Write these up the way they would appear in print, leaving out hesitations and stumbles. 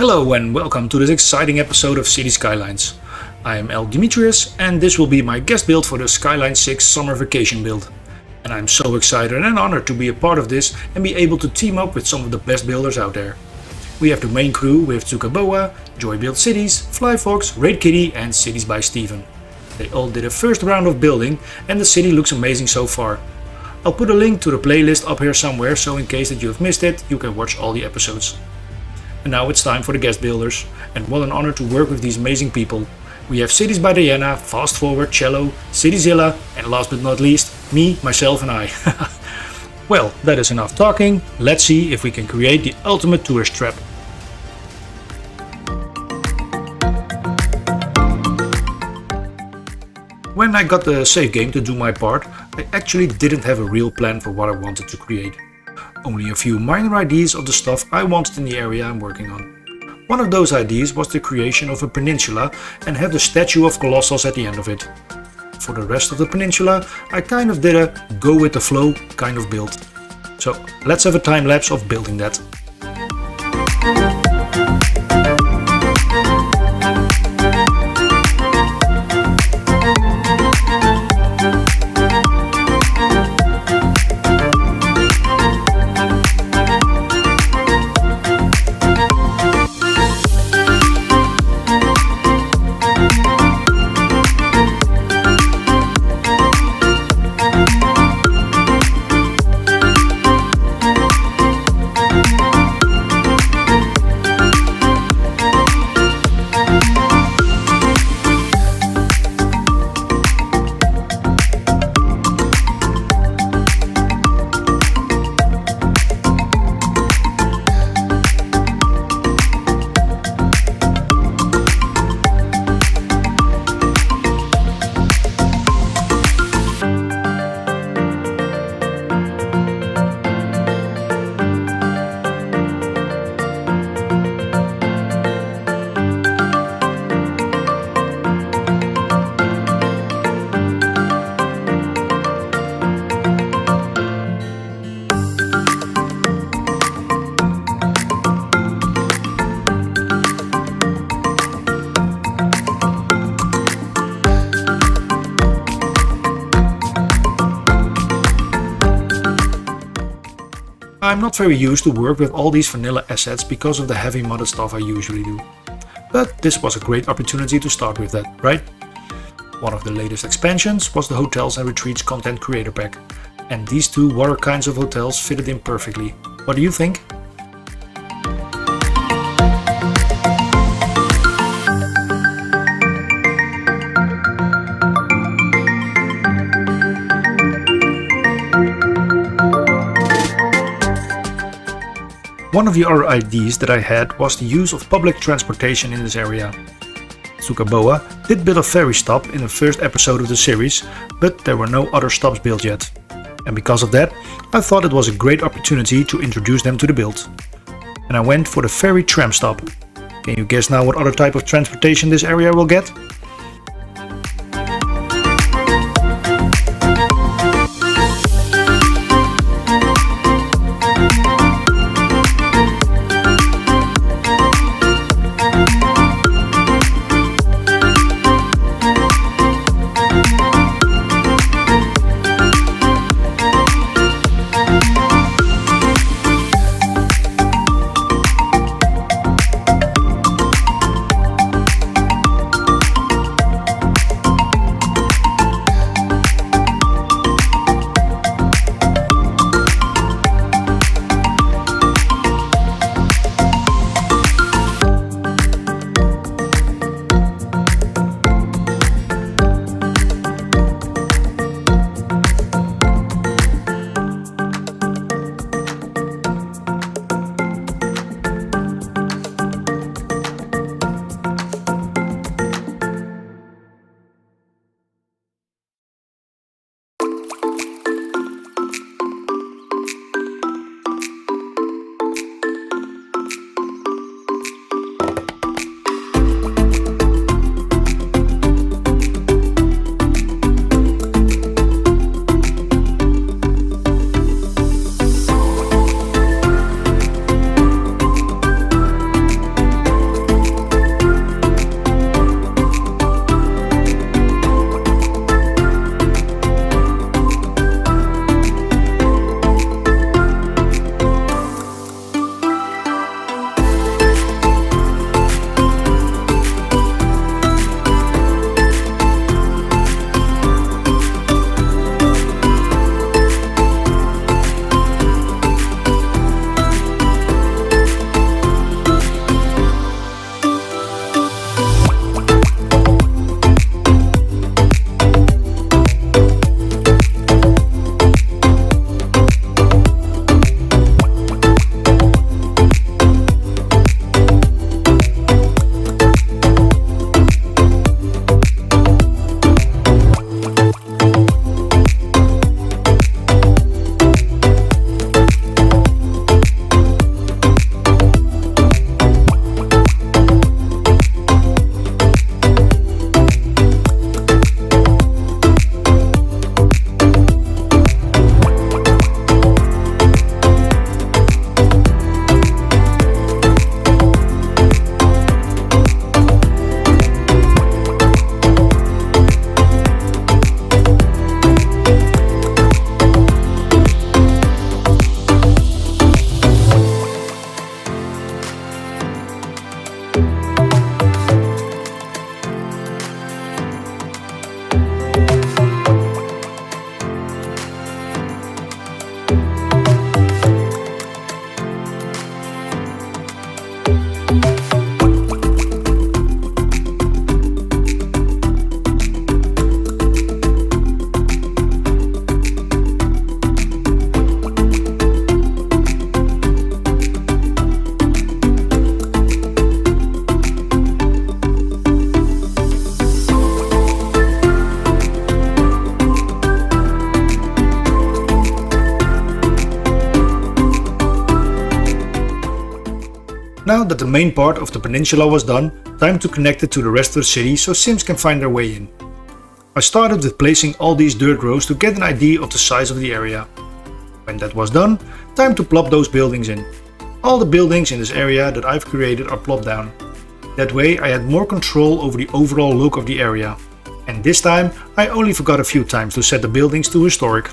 Hello and welcome to this exciting episode of Cities Skylines. I am El Dimitrius and this will be my guest build for the Skyline 6 summer vacation build. And I'm so excited and honored to be a part of this and be able to team up with some of the best builders out there. We have the main crew with Zukaboa, Joy Build Cities, Flyfox, Raid Kitty and Cities by Steven. They all did a first round of building and the city looks amazing so far. I'll put a link to the playlist up here somewhere, so in case that you have missed it, you can watch all the episodes. And now it's time for the guest builders, and what an honor to work with these amazing people. We have Cities by Diana, Fast Forward, Cello, Cityzilla, and last but not least, me, myself and I. Well, that is enough talking, let's see if we can create the ultimate tourist trap. When I got the save game to do my part, I actually didn't have a real plan for what I wanted to create. Only a few minor ideas of the stuff I wanted in the area I'm working on. One of those ideas was the creation of a peninsula and have the statue of Colossus at the end of it. For the rest of the peninsula, I kind of did a go with the flow kind of build. So let's have a time lapse of building that. I'm not very used to work with all these vanilla assets because of the heavy modded stuff I usually do. But this was a great opportunity to start with that, right? One of the latest expansions was the Hotels and Retreats Content Creator Pack, and these two water kinds of hotels fitted in perfectly. What do you think? One of the other ideas that I had was the use of public transportation in this area. Zukaboa did build a ferry stop in the first episode of the series, but there were no other stops built yet. And because of that, I thought it was a great opportunity to introduce them to the build. And I went for the ferry tram stop. Can you guess now what other type of transportation this area will get? Now that the main part of the peninsula was done, time to connect it to the rest of the city so Sims can find their way in. I started with placing all these dirt rows to get an idea of the size of the area. When that was done, time to plop those buildings in. All the buildings in this area that I've created are plopped down. That way I had more control over the overall look of the area. And this time I only forgot a few times to set the buildings to historic.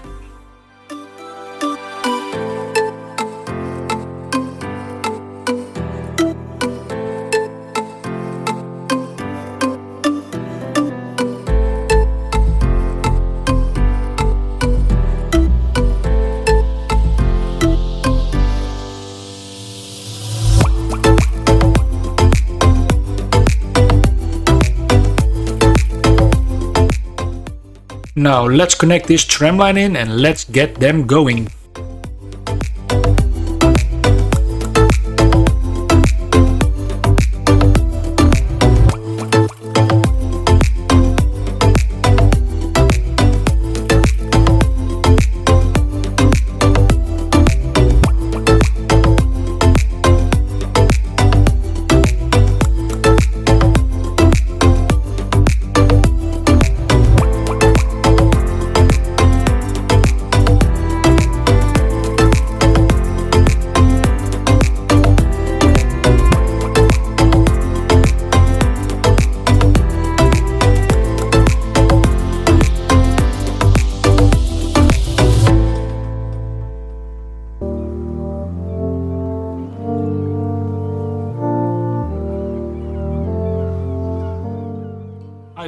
Now let's connect this tramline in and let's get them going.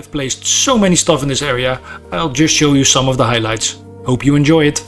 I've placed so many stuff in this area, I'll just show you some of the highlights. Hope you enjoy it.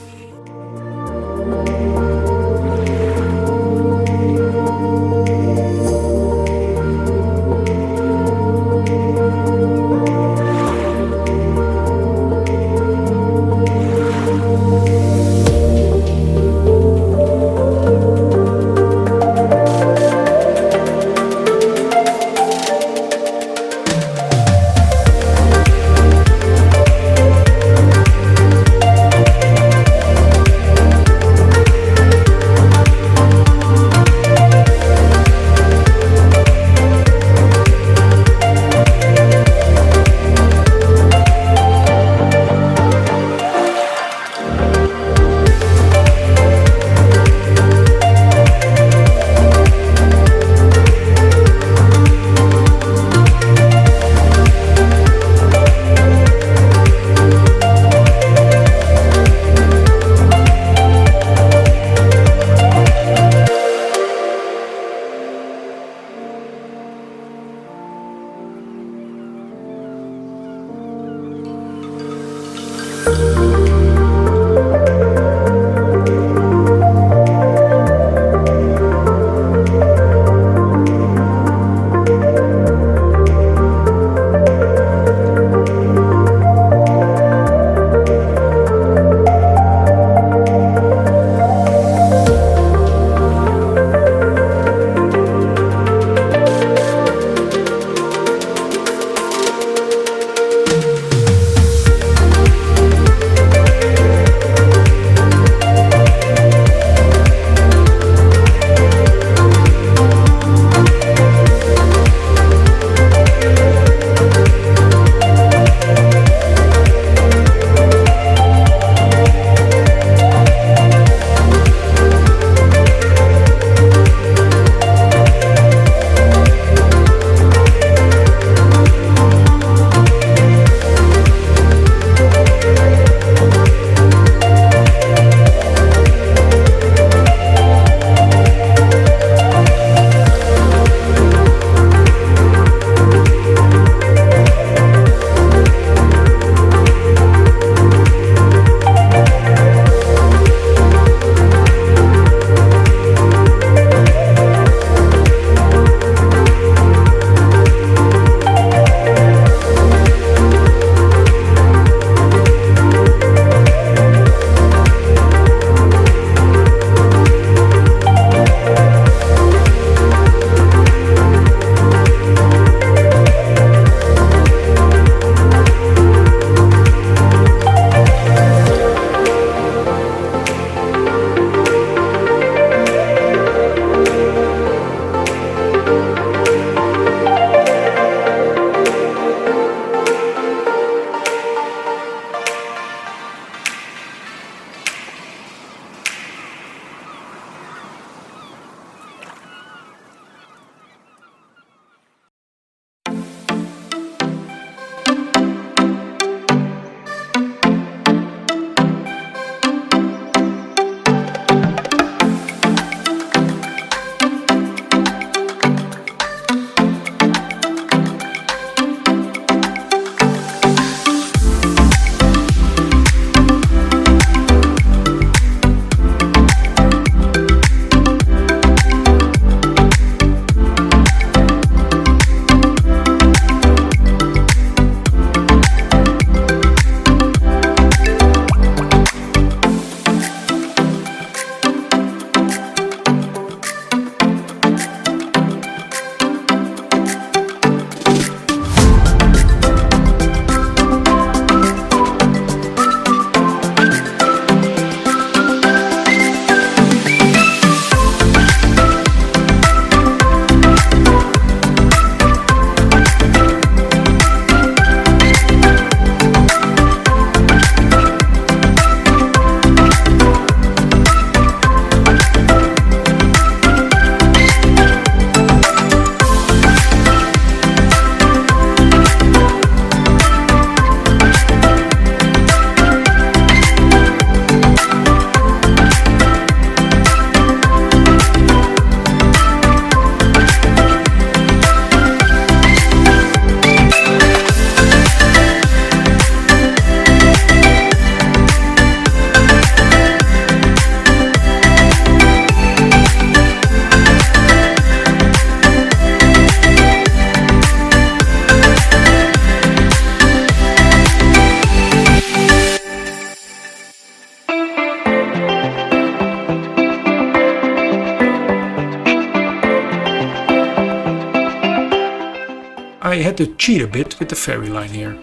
had to cheat a bit with the ferry line here,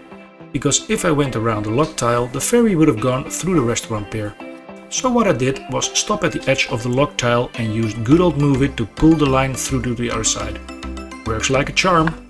because if I went around the lock tile, the ferry would have gone through the restaurant pier. So what I did was stop at the edge of the lock tile and used good old Move It to pull the line through to the other side. Works like a charm.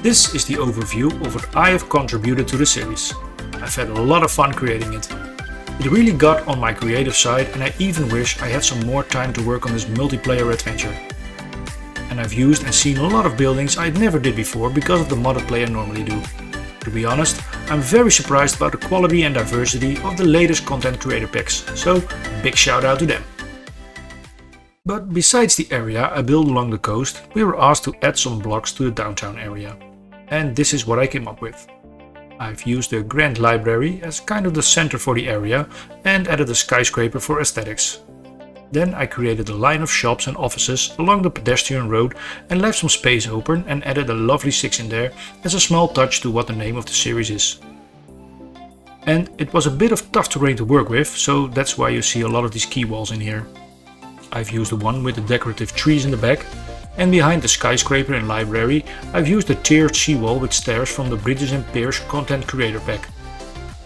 This is the overview of what I have contributed to the series. I've had a lot of fun creating it. It really got on my creative side, and I even wish I had some more time to work on this multiplayer adventure. And I've used and seen a lot of buildings I never did before because of the modded play I normally do. To be honest, I'm very surprised about the quality and diversity of the latest content creator packs, so big shout out to them. But besides the area I built along the coast, we were asked to add some blocks to the downtown area. And this is what I came up with. I've used the Grand Library as kind of the center for the area and added a skyscraper for aesthetics. Then I created a line of shops and offices along the pedestrian road and left some space open and added a lovely 6 in there as a small touch to what the name of the series is. And it was a bit of tough terrain to work with, so that's why you see a lot of these key walls in here. I've used the one with the decorative trees in the back, and behind the skyscraper and library I've used the tiered seawall with stairs from the Bridges and Piers content creator pack.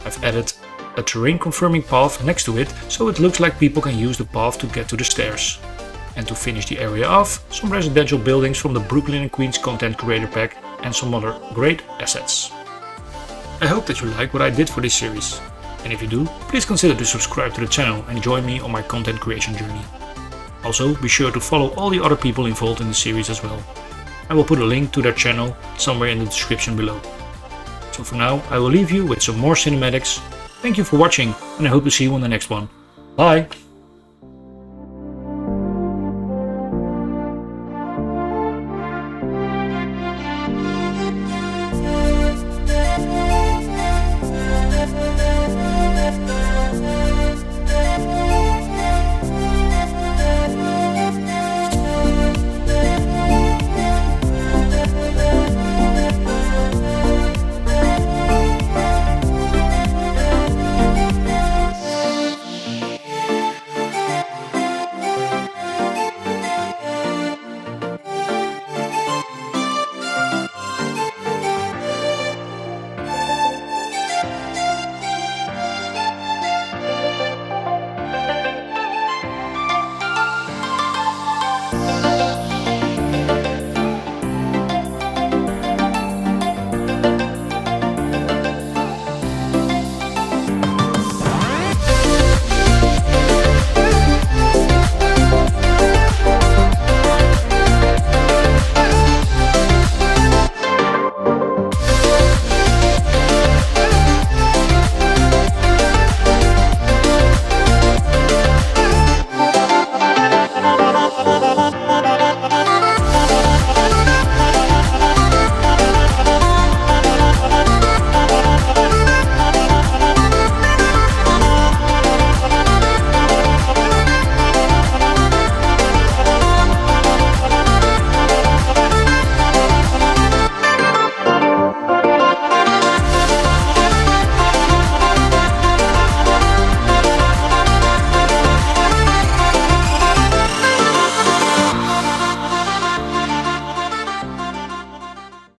I've added a terrain confirming path next to it so it looks like people can use the path to get to the stairs. And to finish the area off, some residential buildings from the Brooklyn and Queens content creator pack and some other great assets. I hope that you like what I did for this series, and if you do, please consider to subscribe to the channel and join me on my content creation journey. Also, be sure to follow all the other people involved in the series as well. I will put a link to their channel somewhere in the description below. So for now, I will leave you with some more cinematics. Thank you for watching, and I hope to see you on the next one. Bye!